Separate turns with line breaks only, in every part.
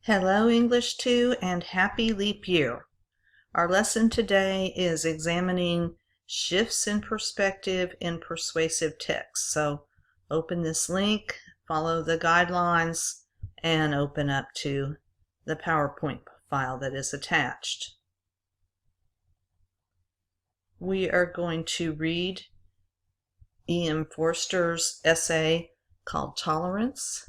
Hello English 2 and happy leap year. Our lesson today is examining shifts in perspective in persuasive text. So open this link, follow the guidelines, and open up to the PowerPoint file that is attached. We are going to read E.M. Forster's essay called Tolerance.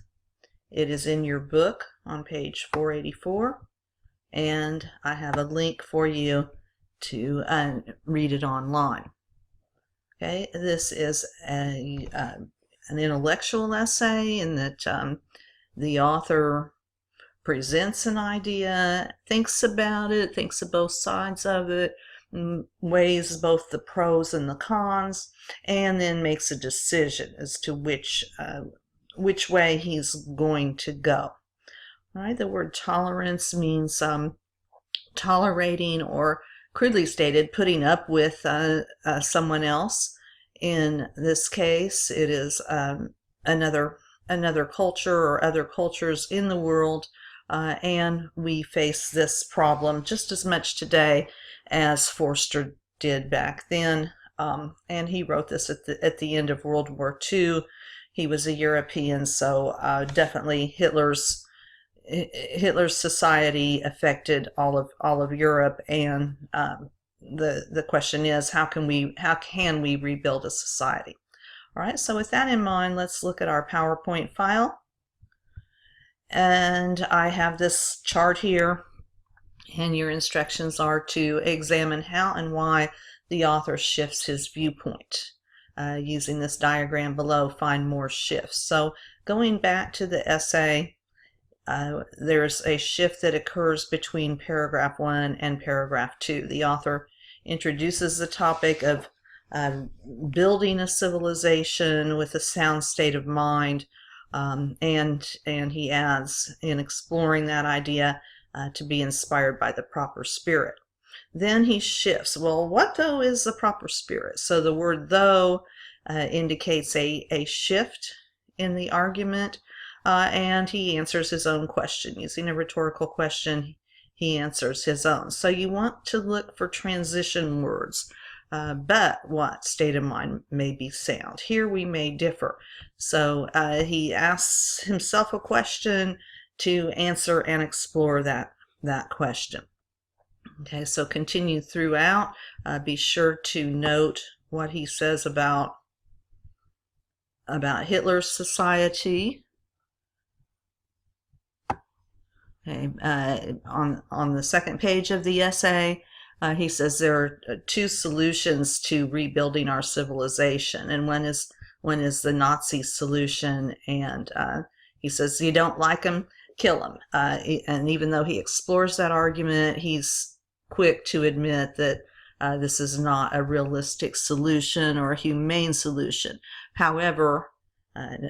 It is in your book on page 484, and I have a link for you to read it online. Okay, this is an intellectual essay in that the author presents an idea, thinks about it, thinks of both sides of it, weighs both the pros and the cons, and then makes a decision as to which way he's going to go. All right, the word tolerance means tolerating, or crudely stated, putting up with someone else. In this case, it is another culture or other cultures in the world, and we face this problem just as much today as Forster did back then. And he wrote this at the end of World War II. He was a European, so definitely Hitler's society affected all of Europe, and the question is, how can we rebuild a society? All right, so with that in mind, let's look at our PowerPoint file. And I have this chart here, and your instructions are to examine how and why the author shifts his viewpoint. Using this diagram below, find more shifts. So going back to the essay, there's a shift that occurs between paragraph 1 and paragraph 2. The author introduces the topic of building a civilization with a sound state of mind, and he adds, in exploring that idea, to be inspired by the proper spirit. Then he shifts. Well, what though is the proper spirit? So the word though indicates a shift in the argument, and he answers his own question. Using a rhetorical question, he answers his own. So you want to look for transition words. But what state of mind may be sound? Here we may differ. So he asks himself a question to answer and explore that question. Okay, so continue throughout. Be sure to note what he says about Hitler's society. Okay, on the second page of the essay, he says there are two solutions to rebuilding our civilization, and one is the Nazi solution, and he says you don't like them, kill them. And even though he explores that argument, he's quick to admit that this is not a realistic solution or a humane solution. However,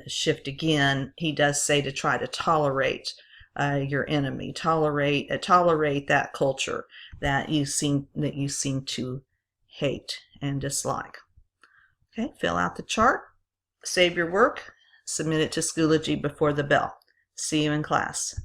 shift again, he does say to try to tolerate your enemy, tolerate that culture that you seem to hate and dislike. Okay, fill out the chart, save your work, submit it to Schoology before the bell. See you in class.